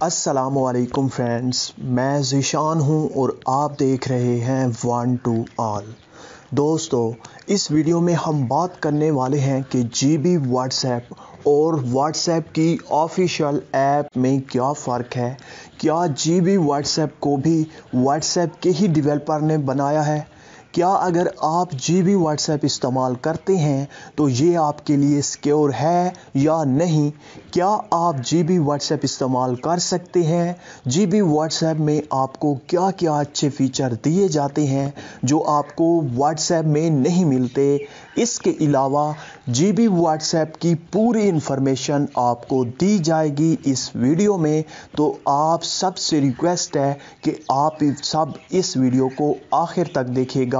अस्सलामुअलैकुम फ्रेंड्स, मैं ज़ीशान हूँ और आप देख रहे हैं वन टू ऑल। दोस्तों, इस वीडियो में हम बात करने वाले हैं कि जीबी व्हाट्सएप और व्हाट्सएप की ऑफिशियल ऐप में क्या फ़र्क है। क्या जीबी व्हाट्सएप को भी व्हाट्सएप के ही डेवलपर ने बनाया है? क्या अगर आप जीबी व्हाट्सएप इस्तेमाल करते हैं तो ये आपके लिए सिक्योर है या नहीं? क्या आप जीबी व्हाट्सएप इस्तेमाल कर सकते हैं? जीबी व्हाट्सएप में आपको क्या क्या अच्छे फीचर दिए जाते हैं जो आपको व्हाट्सएप में नहीं मिलते? इसके अलावा जीबी व्हाट्सएप की पूरी इन्फॉर्मेशन आपको दी जाएगी इस वीडियो में। तो आप सबसे रिक्वेस्ट है कि आप सब इस वीडियो को आखिर तक देखिएगा।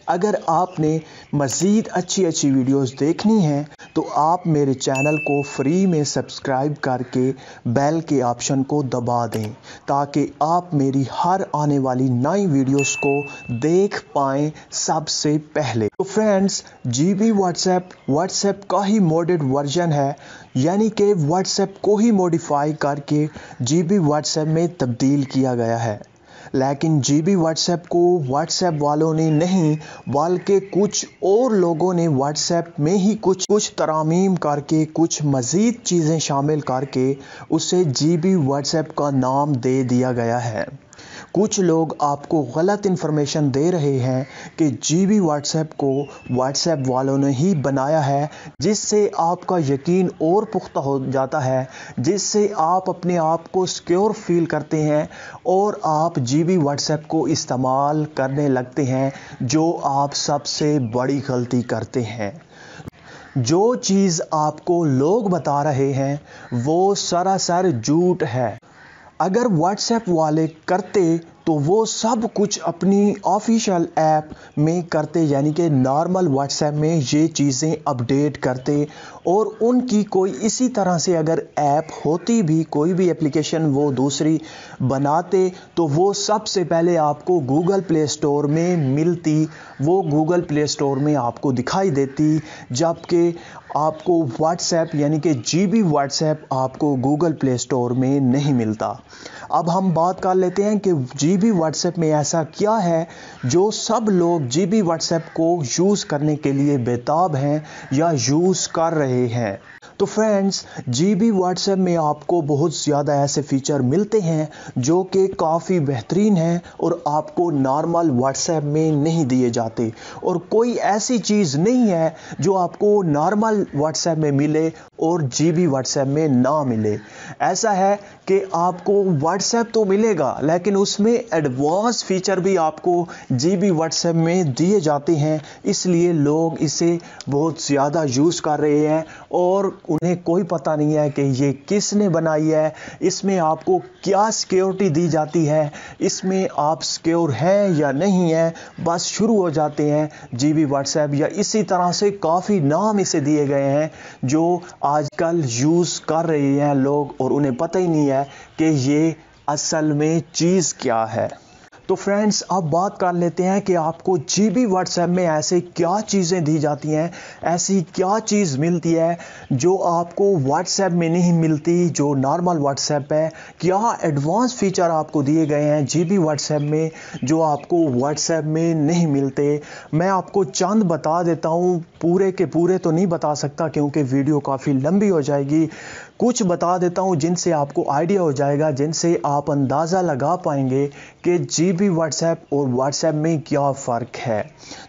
अगर आपने मज़ीद अच्छी वीडियोस देखनी है तो आप मेरे चैनल को फ्री में सब्सक्राइब करके बेल के ऑप्शन को दबा दें ताकि आप मेरी हर आने वाली नई वीडियोस को देख पाएँ सबसे पहले। तो फ्रेंड्स, जीबी व्हाट्सएप का ही मॉडेड वर्जन है, यानी कि व्हाट्सएप को ही मॉडिफाई करके जीबी व्हाट्सएप में तब्दील किया गया है। लेकिन जीबी व्हाट्सएप को व्हाट्सएप वालों ने नहीं बल्कि कुछ और लोगों ने व्हाट्सएप में ही कुछ तरामीम करके कुछ मज़ीद चीज़ें शामिल करके उसे जीबी व्हाट्सएप का नाम दे दिया गया है। कुछ लोग आपको गलत इन्फॉर्मेशन दे रहे हैं कि जीबी व्हाट्सएप को व्हाट्सएप वालों ने ही बनाया है, जिससे आपका यकीन और पुख्ता हो जाता है, जिससे आप अपने आप को सिक्योर फील करते हैं और आप जीबी व्हाट्सएप को इस्तेमाल करने लगते हैं, जो आप सबसे बड़ी गलती करते हैं। जो चीज़ आपको लोग बता रहे हैं वो सरासर झूठ है। अगर व्हाट्सएप वाले करते तो वो सब कुछ अपनी ऑफिशियल ऐप में करते, यानी कि नॉर्मल व्हाट्सएप में ये चीज़ें अपडेट करते। और उनकी कोई इसी तरह से अगर ऐप होती भी, कोई भी एप्लीकेशन वो दूसरी बनाते तो वो सबसे पहले आपको गूगल प्ले स्टोर में मिलती, वो गूगल प्ले स्टोर में आपको दिखाई देती, जबकि आपको व्हाट्सएप यानी कि जीबी व्हाट्सएप आपको गूगल प्ले स्टोर में नहीं मिलता। अब हम बात कर लेते हैं कि जीबी व्हाट्सएप में ऐसा क्या है जो सब लोग जीबी व्हाट्सएप को यूज़ करने के लिए बेताब हैं या यूज़ कर रहे हैं। तो फ्रेंड्स, जीबी व्हाट्सएप में आपको बहुत ज़्यादा ऐसे फीचर मिलते हैं जो कि काफ़ी बेहतरीन हैं और आपको नॉर्मल व्हाट्सएप में नहीं दिए जाते। और कोई ऐसी चीज़ नहीं है जो आपको नॉर्मल व्हाट्सएप में मिले और जीबी व्हाट्सएप में ना मिले। ऐसा है कि आपको व्हाट्सएप तो मिलेगा लेकिन उसमें एडवांस फीचर भी आपको जीबी व्हाट्सएप में दिए जाते हैं, इसलिए लोग इसे बहुत ज़्यादा यूज़ कर रहे हैं और उन्हें कोई पता नहीं है कि ये किसने बनाई है, इसमें आपको क्या सिक्योरिटी दी जाती है, इसमें आप सिक्योर हैं या नहीं हैं। बस शुरू हो जाते हैं जीबी व्हाट्सएप, या इसी तरह से काफ़ी नाम इसे दिए गए हैं जो आजकल यूज़ कर रहे हैं लोग और उन्हें पता ही नहीं है कि ये असल में चीज़ क्या है। तो फ्रेंड्स, अब बात कर लेते हैं कि आपको जीबी व्हाट्सएप में ऐसे क्या चीज़ें दी जाती हैं, ऐसी क्या चीज़ मिलती है जो आपको व्हाट्सएप में नहीं मिलती, जो नॉर्मल व्हाट्सएप है। क्या एडवांस फीचर आपको दिए गए हैं जीबी व्हाट्सएप में जो आपको व्हाट्सएप में नहीं मिलते। मैं आपको चंद बता देता हूँ, पूरे के पूरे तो नहीं बता सकता क्योंकि वीडियो काफ़ी लंबी हो जाएगी। कुछ बता देता हूँ जिनसे आपको आइडिया हो जाएगा, जिनसे आप अंदाज़ा लगा पाएंगे कि जीबी व्हाट्सएप और व्हाट्सएप में क्या फ़र्क है।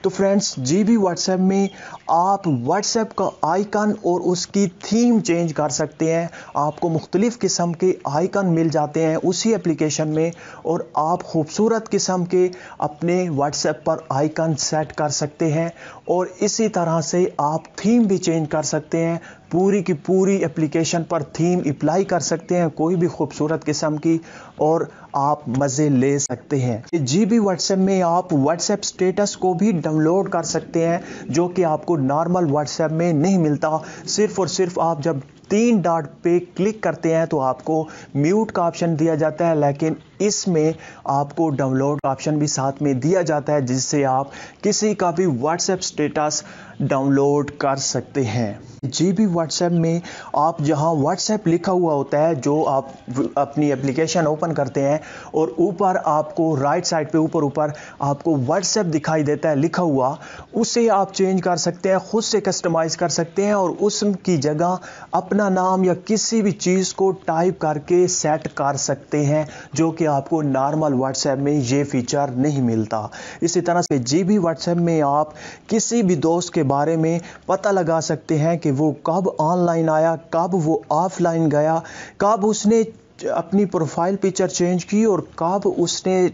तो फ्रेंड्स, जीबी व्हाट्सएप में आप व्हाट्सएप का आइकन और उसकी थीम चेंज कर सकते हैं। आपको मुख्तलिफ़ किस्म के आइकन मिल जाते हैं उसी एप्लीकेशन में और आप खूबसूरत किस्म के अपने व्हाट्सएप पर आइकन सेट कर सकते हैं और इसी तरह से आप थीम भी चेंज कर सकते हैं। पूरी की पूरी एप्लीकेशन पर थीम अप्लाई कर सकते हैं कोई भी खूबसूरत किस्म की, और आप मज़े ले सकते हैं। GB व्हाट्सएप में आप व्हाट्सएप स्टेटस को भी डाउनलोड कर सकते हैं, जो कि आपको नॉर्मल व्हाट्सएप में नहीं मिलता। सिर्फ और सिर्फ आप जब 3 डॉट पे क्लिक करते हैं तो आपको म्यूट का ऑप्शन दिया जाता है, लेकिन इसमें आपको डाउनलोड का ऑप्शन भी साथ में दिया जाता है, जिससे आप किसी का भी व्हाट्सएप स्टेटस डाउनलोड कर सकते हैं। GB व्हाट्सएप में आप जहां व्हाट्सएप लिखा हुआ होता है, जो आप अपनी एप्लीकेशन ओपन करते हैं और ऊपर आपको राइट साइड पे ऊपर आपको व्हाट्सएप दिखाई देता है लिखा हुआ, उसे आप चेंज कर सकते हैं, खुद से कस्टमाइज कर सकते हैं और उसकी जगह अपना नाम या किसी भी चीज़ को टाइप करके सेट कर सकते हैं, जो कि आपको नॉर्मल व्हाट्सएप में ये फीचर नहीं मिलता। इसी तरह से GB व्हाट्सएप में आप किसी भी दोस्त के बारे में पता लगा सकते हैं कि वो कब ऑनलाइन आया, कब वो ऑफलाइन गया, कब उसने अपनी प्रोफाइल पिक्चर चेंज की और कब उसने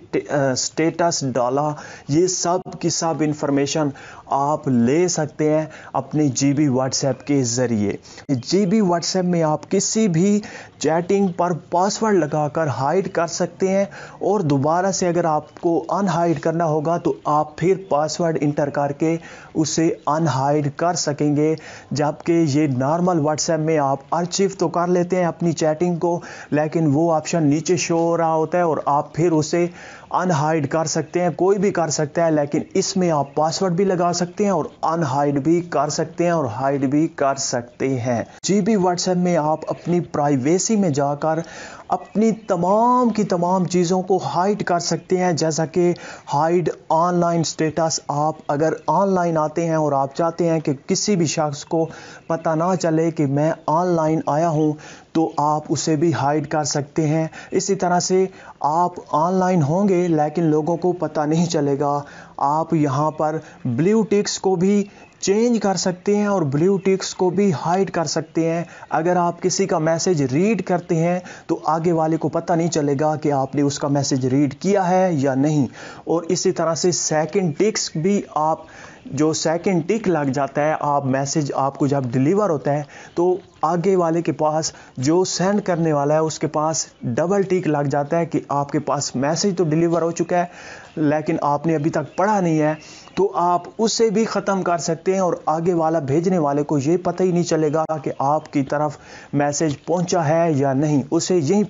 स्टेटस डाला। ये सब की सब इंफॉर्मेशन आप ले सकते हैं अपने GB व्हाट्सएप के ज़रिए। GB व्हाट्सएप में आप किसी भी चैटिंग पर पासवर्ड लगाकर हाइड कर सकते हैं और दोबारा से अगर आपको अनहाइड करना होगा तो आप फिर पासवर्ड इंटर करके उसे अनहाइड कर सकेंगे। जबकि ये नॉर्मल व्हाट्सएप में आप आर्चिव तो कर लेते हैं अपनी चैटिंग को, लेकिन वो ऑप्शन नीचे शो हो रहा होता है और आप फिर उसे अनहाइड कर सकते हैं। कोई भी कर सकता है, लेकिन इसमें आप पासवर्ड भी लगा सकते हैं और अनहाइड भी कर सकते हैं और हाइड भी कर सकते हैं। GB व्हाट्सएप में आप अपनी प्राइवेसी में जाकर अपनी तमाम की तमाम चीज़ों को हाइड कर सकते हैं, जैसा कि हाइड ऑनलाइन स्टेटस। आप अगर ऑनलाइन आते हैं और आप चाहते हैं कि किसी भी शख्स को पता ना चले कि मैं ऑनलाइन आया हूं, तो आप उसे भी हाइड कर सकते हैं। इसी तरह से आप ऑनलाइन होंगे लेकिन लोगों को पता नहीं चलेगा, आप यहां पर ब्लू टिक्स को भी चेंज कर सकते हैं और ब्लू टिक्स को भी हाइड कर सकते हैं। अगर आप किसी का मैसेज रीड करते हैं तो आगे वाले को पता नहीं चलेगा कि आपने उसका मैसेज रीड किया है या नहीं। और इसी तरह से सेकंड टिक्स भी, आप जो सेकंड टिक लग जाता है, आप मैसेज आपको जब डिलीवर होता है तो आगे वाले के पास, जो सेंड करने वाला है उसके पास डबल टिक लग जाता है कि आपके पास मैसेज तो डिलीवर हो चुका है लेकिन आपने अभी तक पढ़ा नहीं है। तो आप उसे भी ख़त्म कर सकते हैं और आगे वाला भेजने वाले को ये पता ही नहीं चलेगा कि आपकी तरफ मैसेज पहुंचा है या नहीं। उसे यही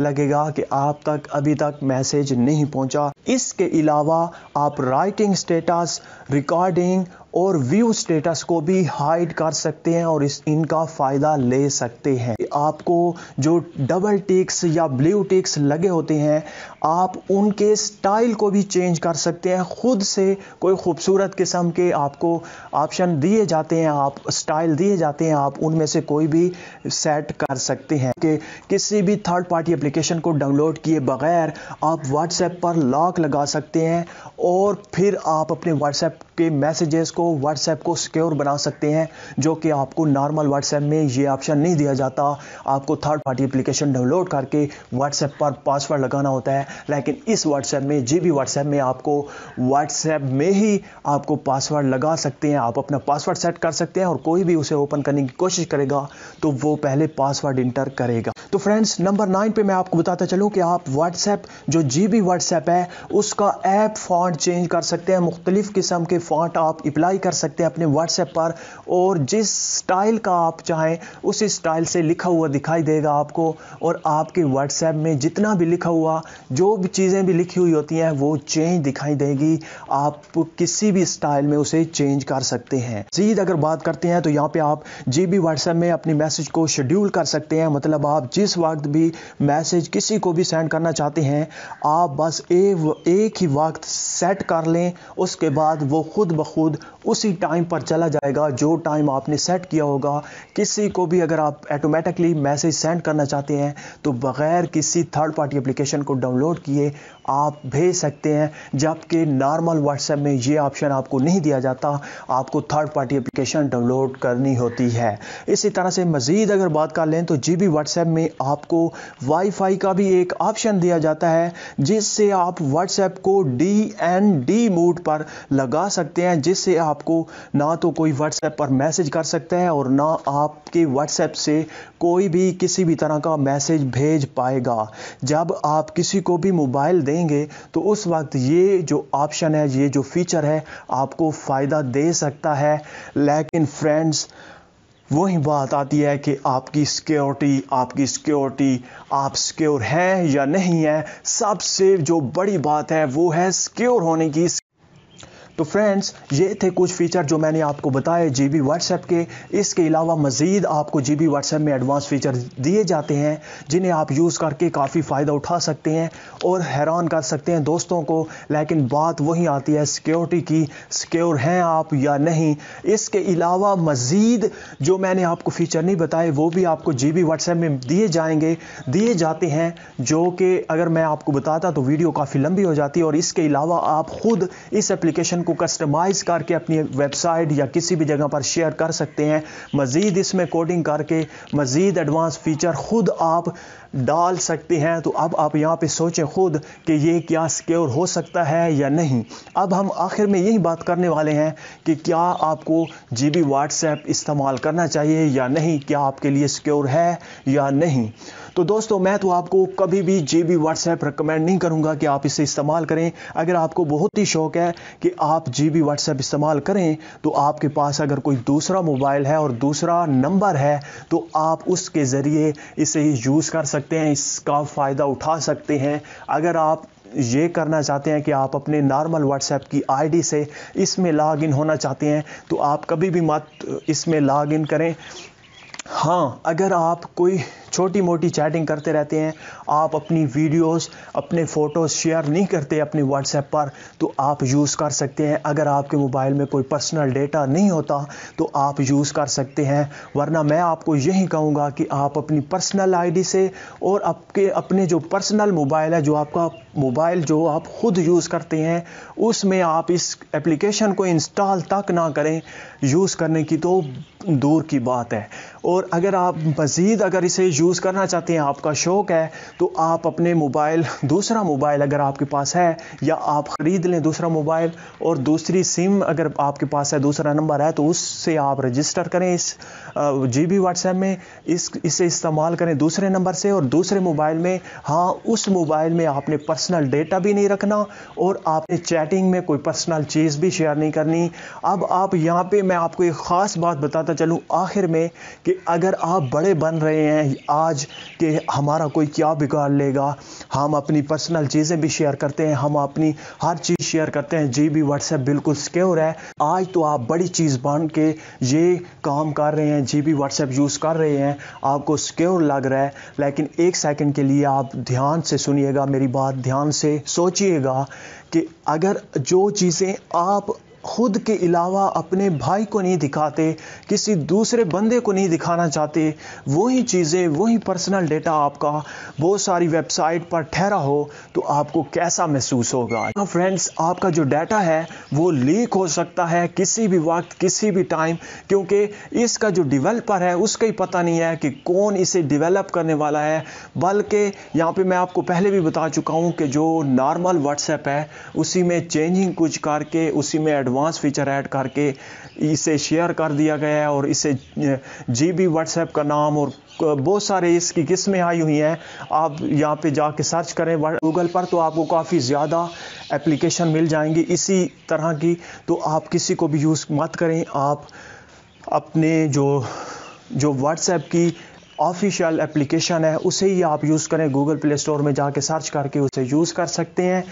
लगेगा कि आप तक अभी तक मैसेज नहीं पहुंचा। इसके अलावा आप राइटिंग स्टेटस, रिकॉर्डिंग और व्यू स्टेटस को भी हाइड कर सकते हैं और इनका फ़ायदा ले सकते हैं। आपको जो डबल टिक्स या ब्लू टिक्स लगे होते हैं, आप उनके स्टाइल को भी चेंज कर सकते हैं। खुद से कोई खूबसूरत किस्म के आपको ऑप्शन दिए जाते हैं, आप स्टाइल दिए जाते हैं, आप उनमें से कोई भी सेट कर सकते हैं। कि किसी भी थर्ड पार्टी एप्लीकेशन को डाउनलोड किए बगैर आप व्हाट्सएप पर लॉक लगा सकते हैं और फिर आप अपने व्हाट्सएप के मैसेजेस को, व्हाट्सएप को सिक्योर बना सकते हैं, जो कि आपको नॉर्मल व्हाट्सएप में ये ऑप्शन नहीं दिया जाता। आपको थर्ड पार्टी एप्लीकेशन डाउनलोड करके व्हाट्सएप पर पासवर्ड लगाना होता है, लेकिन इस व्हाट्सएप में, GB व्हाट्सएप में आपको व्हाट्सएप में ही आपको पासवर्ड लगा सकते हैं। आप अपना पासवर्ड सेट कर सकते हैं और कोई भी उसे ओपन करने की कोशिश करेगा तो वो पहले पासवर्ड इंटर करेगा। तो फ्रेंड्स, नंबर 9 पे मैं आपको बताता चलूं कि आप व्हाट्सएप, जो GB व्हाट्सएप है, उसका ऐप फॉन्ट चेंज कर सकते हैं। मुख्तलिफ किस्म के फॉन्ट आप अप्लाई कर सकते हैं अपने व्हाट्सएप पर और जिस स्टाइल का आप चाहें उसी स्टाइल से लिखा हुआ दिखाई देगा आपको। और आपके व्हाट्सएप में जितना भी लिखा हुआ, जो भी चीज़ें भी लिखी हुई होती हैं, वो चेंज दिखाई देगी। आप किसी भी स्टाइल में उसे चेंज कर सकते हैं। मज़ीद अगर बात करते हैं तो यहाँ पे आप GB व्हाट्सएप में अपनी मैसेज को शेड्यूल कर सकते हैं। मतलब आप जिस वक्त भी मैसेज किसी को भी सेंड करना चाहते हैं, आप बस एक ही वक्त सेट कर लें, उसके बाद वो खुद ब खुद उसी टाइम पर चला जाएगा जो टाइम आपने सेट किया होगा। किसी को भी अगर आप ऑटोमेटिकली मैसेज सेंड करना चाहते हैं तो बगैर किसी थर्ड पार्टी एप्लीकेशन को डाउनलोड किए आप भेज सकते हैं, जबकि नॉर्मल व्हाट्सएप में ये ऑप्शन आपको नहीं दिया जाता, आपको थर्ड पार्टी एप्लीकेशन डाउनलोड करनी होती है। इसी तरह से मज़ीद अगर बात कर लें तो GB व्हाट्सएप में आपको वाईफाई का भी एक ऑप्शन दिया जाता है, जिससे आप व्हाट्सएप को DND मोड पर लगा सकते हैं, जिससे आपको ना तो कोई व्हाट्सएप पर मैसेज कर सकता है और ना आपके व्हाट्सएप से कोई भी किसी भी तरह का मैसेज भेज पाएगा। जब आप किसी को भी मोबाइल देंगे तो उस वक्त ये जो ऑप्शन है, ये जो फीचर है, आपको फ़ायदा दे सकता है। लेकिन फ्रेंड्स, वही बात आती है कि आपकी सिक्योरिटी आप सिक्योर हैं या नहीं है। सबसे जो बड़ी बात है वो है सिक्योर होने की। तो फ्रेंड्स, ये थे कुछ फीचर जो मैंने आपको बताए जीबी व्हाट्सएप के। इसके अलावा मज़ीद आपको जीबी व्हाट्सएप में एडवांस फीचर दिए जाते हैं, जिन्हें आप यूज़ करके काफ़ी फ़ायदा उठा सकते हैं और हैरान कर सकते हैं दोस्तों को। लेकिन बात वही आती है सिक्योरिटी की, सिक्योर हैं आप या नहीं। इसके अलावा मज़ीद जो मैंने आपको फीचर नहीं बताए वो भी आपको जीबी व्हाट्सएप में दिए जाते हैं, जो कि अगर मैं आपको बताता तो वीडियो काफ़ी लंबी हो जाती है। और इसके अलावा आप खुद इस एप्लीकेशन को कस्टमाइज करके अपनी वेबसाइट या किसी भी जगह पर शेयर कर सकते हैं। मज़ीद इसमें कोडिंग करके मज़ीद एडवांस फीचर खुद आप डाल सकते हैं। तो अब आप यहाँ पे सोचें खुद कि ये क्या सिक्योर हो सकता है या नहीं। अब हम आखिर में यही बात करने वाले हैं कि क्या आपको जीबी व्हाट्सएप इस्तेमाल करना चाहिए या नहीं, क्या आपके लिए सिक्योर है या नहीं। तो दोस्तों, मैं तो आपको कभी भी जीबी व्हाट्सएप रिकमेंड नहीं करूंगा कि आप इसे इस्तेमाल करें। अगर आपको बहुत ही शौक है कि आप जीबी व्हाट्सएप इस्तेमाल करें, तो आपके पास अगर कोई दूसरा मोबाइल है और दूसरा नंबर है तो आप उसके ज़रिए इसे यूज़ कर सकते हैं, इसका फ़ायदा उठा सकते हैं। अगर आप ये करना चाहते हैं कि आप अपने नॉर्मल व्हाट्सएप की आईडी से इसमें लॉगिन होना चाहते हैं, तो आप कभी भी मत इसमें लॉगिन करें। हाँ, अगर आप कोई छोटी मोटी चैटिंग करते रहते हैं, आप अपनी वीडियोस, अपने फ़ोटोज़ शेयर नहीं करते अपने व्हाट्सएप पर, तो आप यूज़ कर सकते हैं। अगर आपके मोबाइल में कोई पर्सनल डेटा नहीं होता तो आप यूज़ कर सकते हैं। वरना मैं आपको यही कहूँगा कि आप अपनी पर्सनल आईडी से और अपने जो पर्सनल मोबाइल है, जो आपका मोबाइल जो आप खुद यूज़ करते हैं, उसमें आप इस एप्लीकेशन को इंस्टॉल तक ना करें। यूज़ करने की तो दूर की बात है। और अगर आप मज़ीद अगर इसे यूज़ करना चाहते हैं, आपका शौक़ है, तो आप अपने दूसरा मोबाइल अगर आपके पास है, या आप ख़रीद लें दूसरा मोबाइल और दूसरी सिम अगर आपके पास है, दूसरा नंबर है, तो उससे आप रजिस्टर करें इस जीबी व्हाट्सएप में, इसे इस्तेमाल करें दूसरे नंबर से। और दूसरे मोबाइल में, हाँ, उस मोबाइल में आपने पर्सनल डेटा भी नहीं रखना और आपने चैटिंग में कोई पर्सनल चीज़ भी शेयर नहीं करनी। अब आप यहाँ पे मैं आपको एक ख़ास बात बताता चलूँ आखिर में कि अगर आप बड़े बन रहे हैं आज कि हमारा कोई क्या बिगाड़ लेगा, हम अपनी पर्सनल चीज़ें भी शेयर करते हैं, हम अपनी हर चीज़ शेयर करते हैं, जीबी व्हाट्सएप बिल्कुल सिक्योर है। आज तो आप बड़ी चीज़ बन के ये काम कर रहे हैं, जीबी व्हाट्सएप यूज़ कर रहे हैं, आपको सिक्योर लग रहा है। लेकिन एक सेकंड के लिए आप ध्यान से सुनिएगा, मेरी बात ध्यान से सोचिएगा कि अगर जो चीज़ें आप खुद के अलावा अपने भाई को नहीं दिखाते, किसी दूसरे बंदे को नहीं दिखाना चाहते, वही चीज़ें, वही पर्सनल डेटा आपका बहुत सारी वेबसाइट पर ठहरा हो, तो आपको कैसा महसूस होगा। फ्रेंड्स, आपका जो डाटा है वो लीक हो सकता है किसी भी वक्त, किसी भी टाइम, क्योंकि इसका जो डेवलपर है उसका ही पता नहीं है कि कौन इसे डेवलप करने वाला है। बल्कि यहाँ पे मैं आपको पहले भी बता चुका हूँ कि जो नॉर्मल व्हाट्सएप है उसी में चेंजिंग कुछ करके, उसी में एडवांस फीचर ऐड करके इसे शेयर कर दिया गया है। और इसे जीबी व्हाट्सएप का नाम और बहुत सारे इसकी किस्में आई हुई हैं। आप यहाँ पे जाके सर्च करें गूगल पर तो आपको काफ़ी ज़्यादा एप्लीकेशन मिल जाएंगी इसी तरह की। तो आप किसी को भी यूज़ मत करें। आप अपने जो व्हाट्सएप की ऑफिशियल एप्लीकेशन है उसे ही आप यूज़ करें। गूगल प्ले स्टोर में जाके सर्च करके उसे यूज़ कर सकते हैं।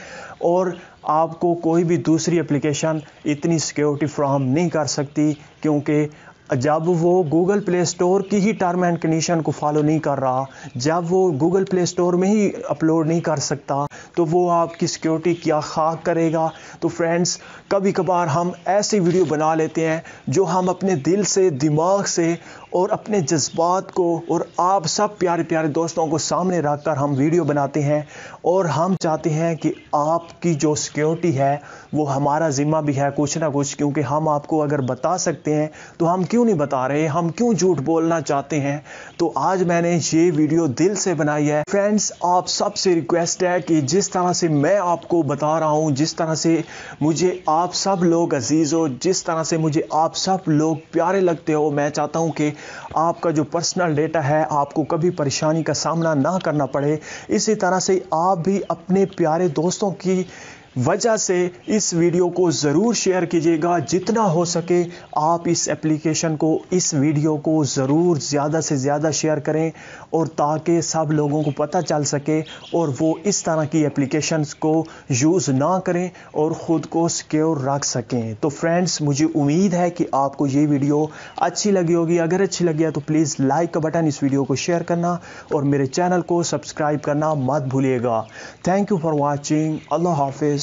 और आपको कोई भी दूसरी एप्लीकेशन इतनी सिक्योरिटी फ्राहम नहीं कर सकती, क्योंकि जब वो गूगल प्ले स्टोर की ही टर्म एंड कंडीशन को फॉलो नहीं कर रहा, जब वो गूगल प्ले स्टोर में ही अपलोड नहीं कर सकता, तो वो आपकी सिक्योरिटी क्या खाक करेगा। तो फ्रेंड्स, कभी कभार हम ऐसी वीडियो बना लेते हैं जो हम अपने दिल से, दिमाग से اور اپنے جذبات کو اور آپ سب پیارے پیارے دوستوں کو سامنے رکھ کر ہم ویڈیو بناتے ہیں، اور ہم چاہتے ہیں کہ آپ کی جو سیکیورٹی ہے وہ ہمارا ذمہ بھی ہے کچھ نہ کچھ، کیونکہ ہم آپ کو اگر بتا سکتے ہیں تو ہم کیوں نہیں بتا رہے، ہم کیوں جھوٹ بولنا چاہتے ہیں۔ تو آج میں نے یہ ویڈیو دل سے بنائی ہے۔ فرینڈز، آپ سب سے ریکویسٹ ہے کہ جس طرح سے میں آپ کو بتا رہا ہوں، جس طرح سے مجھے آپ سب لوگ عزیز ہو، جس طرح سے مجھے آپ سب لوگ پیارے لگتے ہو، میں چاہتا ہوں کہ آپ کا جو پرسنل ڈیٹا ہے آپ کو کبھی پریشانی کا سامنا نہ کرنا پڑے۔ اسی طرح سے آپ بھی اپنے پیارے دوستوں کی وجہ سے اس ویڈیو کو ضرور شیئر کیجیے گا، جتنا ہو سکے آپ اس ایپلیکیشن کو، اس ویڈیو کو ضرور زیادہ سے زیادہ شیئر کریں، اور تاکہ سب لوگوں کو پتہ چل سکے اور وہ اس طرح کی ایپلیکیشنز کو یوز نہ کریں اور خود کو سیکیور رکھ سکیں۔ تو فرینڈز، مجھے امید ہے کہ آپ کو یہ ویڈیو اچھی لگی ہوگی۔ اگر اچھی لگی ہے تو پلیز لائک کا بٹن، اس ویڈیو کو شیئر کرنا اور میرے چینل کو سبسکرائب کرنا مت بھولیے گا۔ Thank you for watching. اللہ حافظ۔